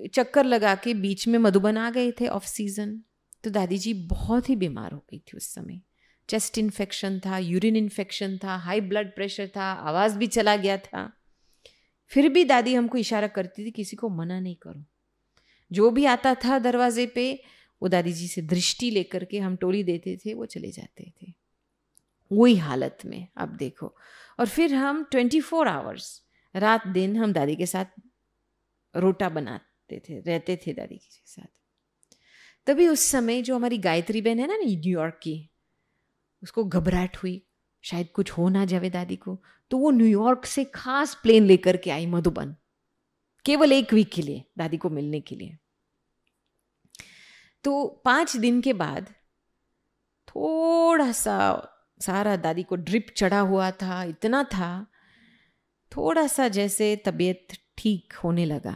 चक्कर लगा के बीच में मधुबन आ गए थे ऑफ सीजन। तो दादी जी बहुत ही बीमार हो गई थी उस समय। चेस्ट इन्फेक्शन था, यूरिन इन्फेक्शन था, हाई ब्लड प्रेशर था, आवाज़ भी चला गया था। फिर भी दादी हमको इशारा करती थी किसी को मना नहीं करो। जो भी आता था दरवाजे पे वो दादी जी से दृष्टि लेकर के हम टोली देते थे, वो चले जाते थे वही हालत में। अब देखो, और फिर हम 24 आवर्स रात दिन हम दादी के साथ रोटा बनाते थे, रहते थे दादी के साथ। तभी उस समय जो हमारी गायत्री बहन है ना न्यूयॉर्क की, उसको घबराहट हुई शायद कुछ हो ना जावे दादी को, तो वो न्यूयॉर्क से खास प्लेन लेकर के आई मधुबन, केवल 1 वीक के लिए दादी को मिलने के लिए। तो 5 दिन के बाद थोड़ा सा सारा दादी को ड्रिप चढ़ा हुआ था, इतना था, थोड़ा सा जैसे तबीयत ठीक होने लगा।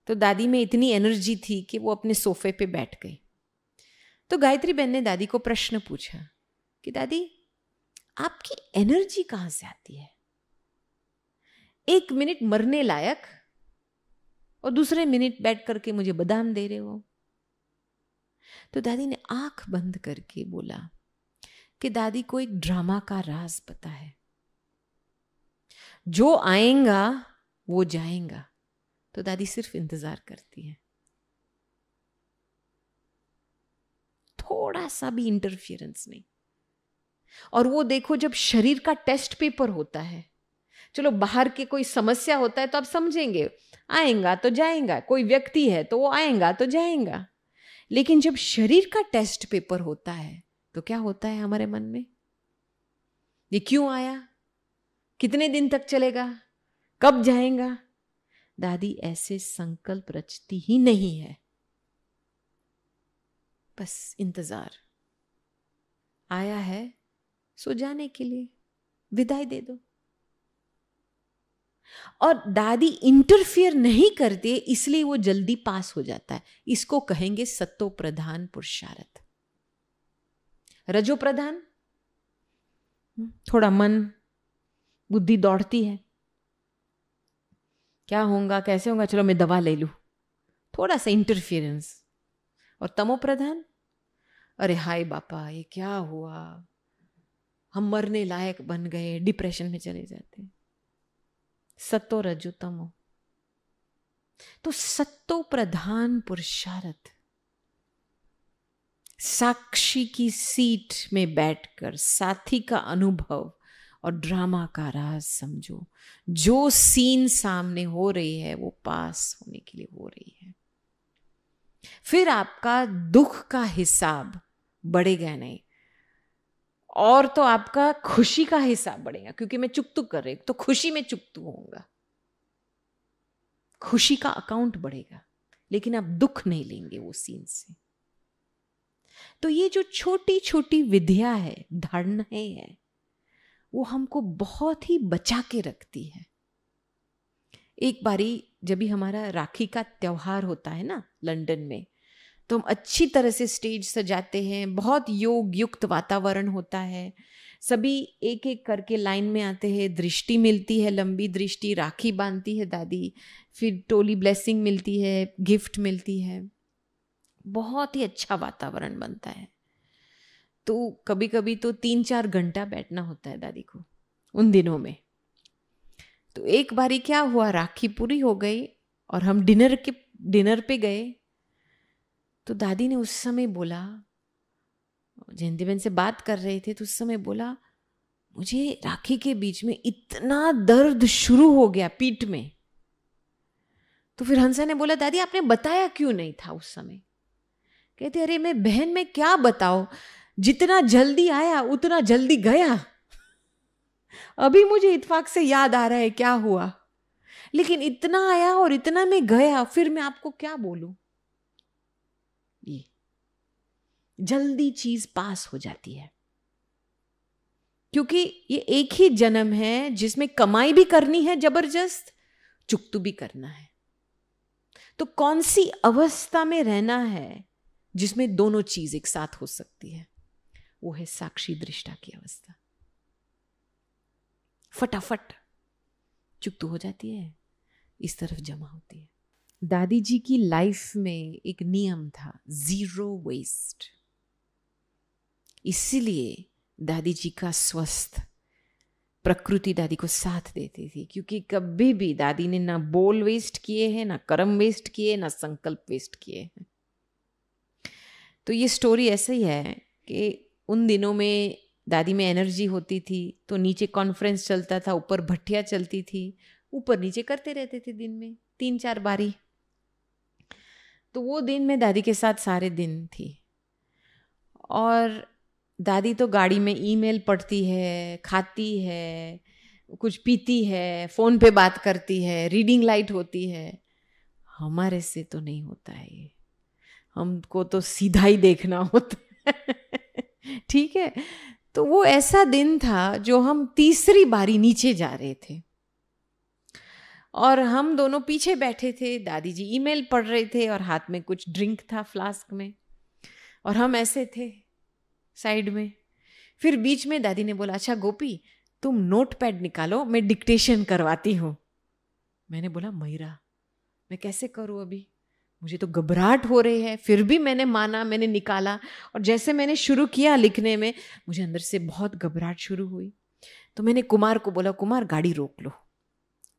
तो दादी में इतनी एनर्जी थी कि वो अपने सोफे पे बैठ गई। तो गायत्री बहन ने दादी को प्रश्न पूछा कि दादी आपकी एनर्जी कहां से आती है? 1 मिनट मरने लायक और दूसरे मिनट बैठ करके मुझे बादाम दे रहे हो। तो दादी ने आंख बंद करके बोला कि दादी को एक ड्रामा का राज पता है, जो आएगा वो जाएगा, तो दादी सिर्फ इंतजार करती है। थोड़ा सा भी इंटरफियरेंस नहीं। और वो देखो, जब शरीर का टेस्ट पेपर होता है, चलो बाहर के कोई समस्या होता है तो आप समझेंगे आएगा तो जाएगा, कोई व्यक्ति है तो वो आएगा तो जाएगा, लेकिन जब शरीर का टेस्ट पेपर होता है तो क्या होता है हमारे मन में? ये क्यों आया, कितने दिन तक चलेगा, कब जाएगा? दादी ऐसे संकल्प रचती ही नहीं है, बस इंतजार। आया है सो जाने के लिए, विदाई दे दो। और दादी इंटरफियर नहीं करती, इसलिए वो जल्दी पास हो जाता है। इसको कहेंगे सत्तो प्रधान पुरुषार्थ। रजो प्रधान थोड़ा मन बुद्धि दौड़ती है, क्या होगा कैसे होगा, चलो मैं दवा ले लूं, थोड़ा सा इंटरफियरेंस। और तमो प्रधान, अरे हाय बापा ये क्या हुआ, हम मरने लायक बन गए, डिप्रेशन में चले जाते। सत्तो रजो तमो। तो सत्तो प्रधान पुरुषार्थ, साक्षी की सीट में बैठकर साथी का अनुभव और ड्रामा का राज समझो। जो सीन सामने हो रही है वो पास होने के लिए हो रही है। फिर आपका दुख का हिसाब बढ़ेगा नहीं, और तो आपका खुशी का हिसाब बढ़ेगा, क्योंकि मैं चुकतू कर रही हूं तो खुशी में चुकतू होऊंगा, खुशी का अकाउंट बढ़ेगा, लेकिन आप दुख नहीं लेंगे वो सीन से। तो ये जो छोटी छोटी विधिया है, धारणाएं है, वो हमको बहुत ही बचा के रखती है। एक बारी जब भी हमारा राखी का त्योहार होता है ना लंदन में, तो हम अच्छी तरह से स्टेज सजाते हैं, बहुत योग युक्त वातावरण होता है, सभी एक एक करके लाइन में आते हैं, दृष्टि मिलती है, लंबी दृष्टि, राखी बांधती है दादी, फिर टोली ब्लेसिंग मिलती है, गिफ्ट मिलती है, बहुत ही अच्छा वातावरण बनता है। तो कभी कभी तो 3-4 घंटा बैठना होता है दादी को उन दिनों में। तो एक बारी क्या हुआ, राखी पूरी हो गई और हम डिनर पे गए, तो दादी ने उस समय बोला, जयंती बहन से बात कर रहे थे, तो उस समय बोला, मुझे राखी के बीच में इतना दर्द शुरू हो गया पीठ में। तो फिर हंसा ने बोला, दादी आपने बताया क्यों नहीं था उस समय? कहते, अरे मैं बहन में क्या बताओ, जितना जल्दी आया उतना जल्दी गया। अभी मुझे इत्तेफाक से याद आ रहा है क्या हुआ, लेकिन इतना आया और इतना में गया, फिर मैं आपको क्या बोलूं। ये जल्दी चीज पास हो जाती है, क्योंकि ये एक ही जन्म है जिसमें कमाई भी करनी है जबरदस्त, चुकतू भी करना है। तो कौन सी अवस्था में रहना है जिसमें दोनों चीज एक साथ हो सकती है? वो है साक्षी दृष्टा की अवस्था। फटाफट चुप तो हो जाती है, इस तरफ जमा होती है। दादी जी की लाइफ में एक नियम था, 0 वेस्ट। इसीलिए दादी जी का स्वस्थ प्रकृति दादी को साथ देती थी, क्योंकि कभी भी दादी ने ना बोल वेस्ट किए हैं, ना कर्म वेस्ट किए, ना संकल्प वेस्ट किए हैं। तो ये स्टोरी ऐसा ही है कि उन दिनों में दादी में एनर्जी होती थी तो नीचे कॉन्फ्रेंस चलता था, ऊपर भट्टियाँ चलती थी, ऊपर नीचे करते रहते थे दिन में 3-4 बारी। तो वो दिन में दादी के साथ सारे दिन थी। और दादी तो गाड़ी में ईमेल पढ़ती है, खाती है, कुछ पीती है, फ़ोन पे बात करती है, रीडिंग लाइट होती है। हमारे से तो नहीं होता है ये, हमको तो सीधा ही देखना होता है। ठीक है, तो वो ऐसा दिन था जो हम तीसरी बारी नीचे जा रहे थे और हम दोनों पीछे बैठे थे। दादी जी ईमेल पढ़ रहे थे और हाथ में कुछ ड्रिंक था फ्लास्क में, और हम ऐसे थे साइड में। फिर बीच में दादी ने बोला, अच्छा गोपी तुम नोटपैड निकालो, मैं डिक्टेशन करवाती हूँ। मैंने बोला मयरा मैं कैसे करूँ अभी, मुझे तो घबराहट हो रही है। फिर भी मैंने माना, मैंने निकाला, और जैसे मैंने शुरू किया लिखने में मुझे अंदर से बहुत घबराहट शुरू हुई। तो मैंने कुमार को बोला, कुमार गाड़ी रोक लो,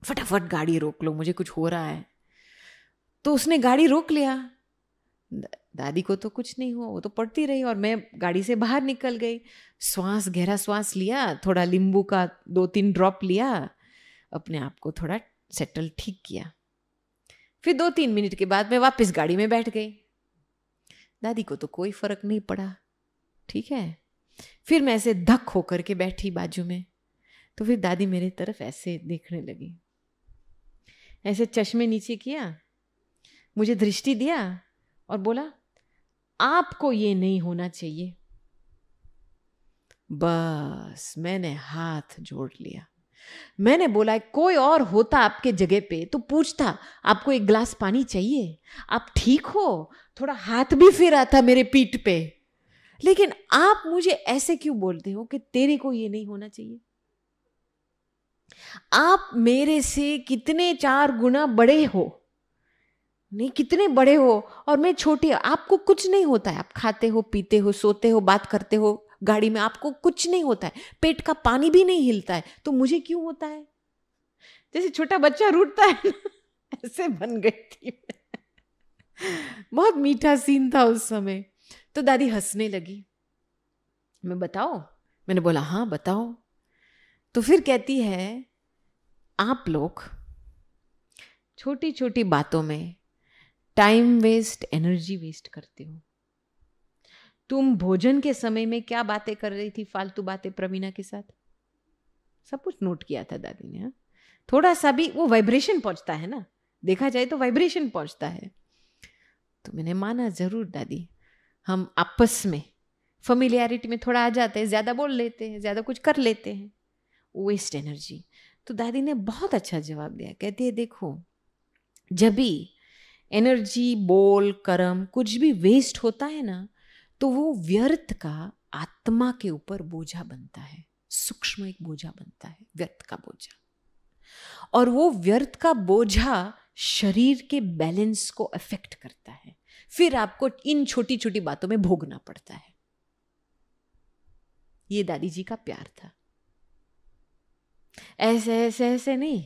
फटाफट गाड़ी रोक लो, मुझे कुछ हो रहा है। तो उसने गाड़ी रोक लिया। दादी को तो कुछ नहीं हुआ, वो तो पढ़ती रही और मैं गाड़ी से बाहर निकल गई। श्वास, गहरा श्वास लिया, थोड़ा नींबू का 2-3 ड्रॉप लिया, अपने आप को थोड़ा सेटल ठीक किया। फिर 2-3 मिनट के बाद मैं वापस गाड़ी में बैठ गई। दादी को तो कोई फर्क नहीं पड़ा, ठीक है। फिर मैं ऐसे धक होकर के बैठी बाजू में। तो फिर दादी मेरी तरफ ऐसे देखने लगी, ऐसे चश्मे नीचे किया, मुझे दृष्टि दिया और बोला, आपको ये नहीं होना चाहिए। बस मैंने हाथ जोड़ लिया। मैंने बोला, कोई और होता आपके जगह पे तो पूछता आपको एक गिलास पानी चाहिए, आप ठीक हो, थोड़ा हाथ भी फिरा था मेरे पीठ पे, लेकिन आप मुझे ऐसे क्यों बोलते हो कि तेरे को ये नहीं होना चाहिए? आप मेरे से कितने 4 गुना बड़े हो, नहीं कितने बड़े हो, और मैं छोटी। आपको कुछ नहीं होता है, आप खाते हो, पीते हो, सोते हो, बात करते हो गाड़ी में, आपको कुछ नहीं होता है, पेट का पानी भी नहीं हिलता है, तो मुझे क्यों होता है? जैसे छोटा बच्चा रूठता है ना, ऐसे बन गई थी। बहुत मीठा सीन था उस समय। तो दादी हंसने लगी। मैं बताओ? मैंने बोला हाँ बताओ। तो फिर कहती है, आप लोग छोटी छोटी बातों में टाइम वेस्ट, एनर्जी वेस्ट करते हो। तुम भोजन के समय में क्या बातें कर रही थी, फालतू बातें प्रवीणा के साथ? सब कुछ नोट किया था दादी ने। थोड़ा सा भी वो वाइब्रेशन पहुंचता है ना, देखा जाए तो वाइब्रेशन पहुंचता है। तो मैंने माना जरूर दादी, हम आपस में फेमिलियरिटी में थोड़ा आ जाते हैं, ज्यादा बोल लेते हैं, ज्यादा कुछ कर लेते हैं, वेस्ट एनर्जी। तो दादी ने बहुत अच्छा जवाब दिया। कहती है, देखो जब भी एनर्जी, बोल, कर्म कुछ भी वेस्ट होता है ना, तो वो व्यर्थ का आत्मा के ऊपर बोझा बनता है, सूक्ष्म एक बोझा बनता है, व्यर्थ का बोझा। और वो व्यर्थ का बोझा शरीर के बैलेंस को अफेक्ट करता है, फिर आपको इन छोटी छोटी बातों में भोगना पड़ता है। ये दादी जी का प्यार था। ऐसे ऐसे ऐसे नहीं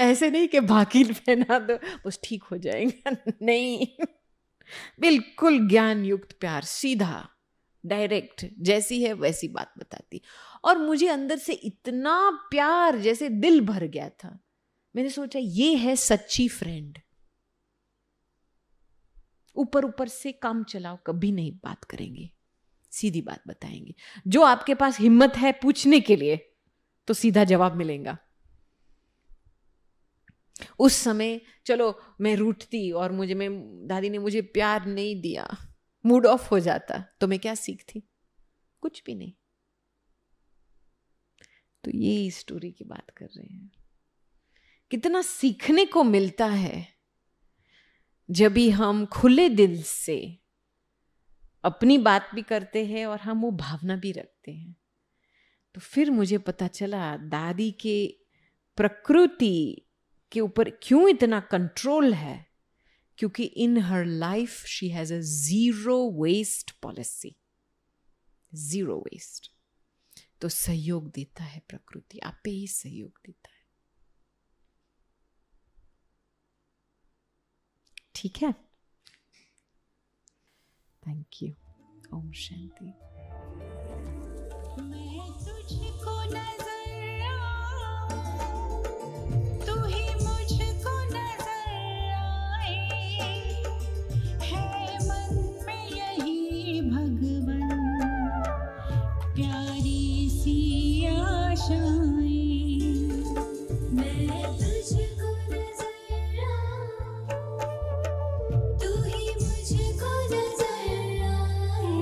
ऐसे नहीं कि भाकील पहना दो बस ठीक हो जाएगा, नहीं, बिल्कुल ज्ञान युक्त प्यार, सीधा डायरेक्ट, जैसी है वैसी बात बताती। और मुझे अंदर से इतना प्यार, जैसे दिल भर गया था। मैंने सोचा ये है सच्ची फ्रेंड। ऊपर ऊपर से काम चलाओ कभी नहीं बात करेंगे, सीधी बात बताएंगे। जो आपके पास हिम्मत है पूछने के लिए तो सीधा जवाब मिलेगा। उस समय चलो मैं रूठती और दादी ने मुझे प्यार नहीं दिया, मूड ऑफ हो जाता, तो मैं क्या सीखती? कुछ भी नहीं। तो ये स्टोरी की बात कर रहे हैं कितना सीखने को मिलता है जब भी हम खुले दिल से अपनी बात भी करते हैं और हम वो भावना भी रखते हैं। तो फिर मुझे पता चला दादी के प्रकृति के ऊपर क्यों इतना कंट्रोल है, क्योंकि in her life she has a 0 waste policy, 0 waste. तो सहयोग देता है प्रकृति, आप पे ही सहयोग देता है। ठीक है, थैंक यू। ओम शांति। मैं तुझको नजर आऊं, तू ही मुझको नजर आए, है मन में यही भगवन प्यारी सी आशाएं। मैं तुझको नजर आऊं, तू ही मुझको नजर आए,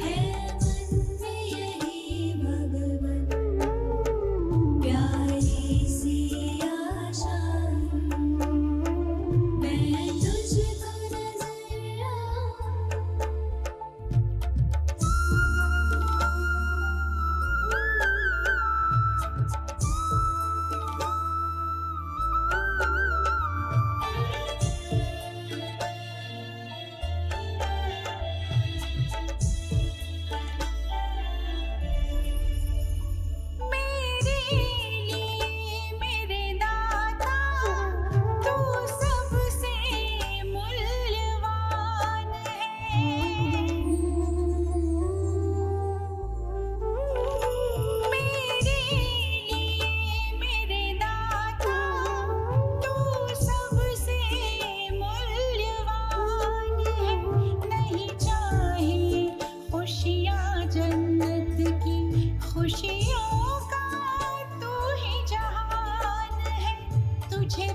है मन में यही भगवन प्यारी सी आशाएं। मैं तुझको नजर आऊं। मेरे लिए मेरे दाता तू सबसे मूल्यवान है। मेरे लिए मेरे दाता तू सबसे मूल्यवान है। नहीं चाहे खुशियाँ जन्नत की, खुशियों का तू ही जहान है। तुझे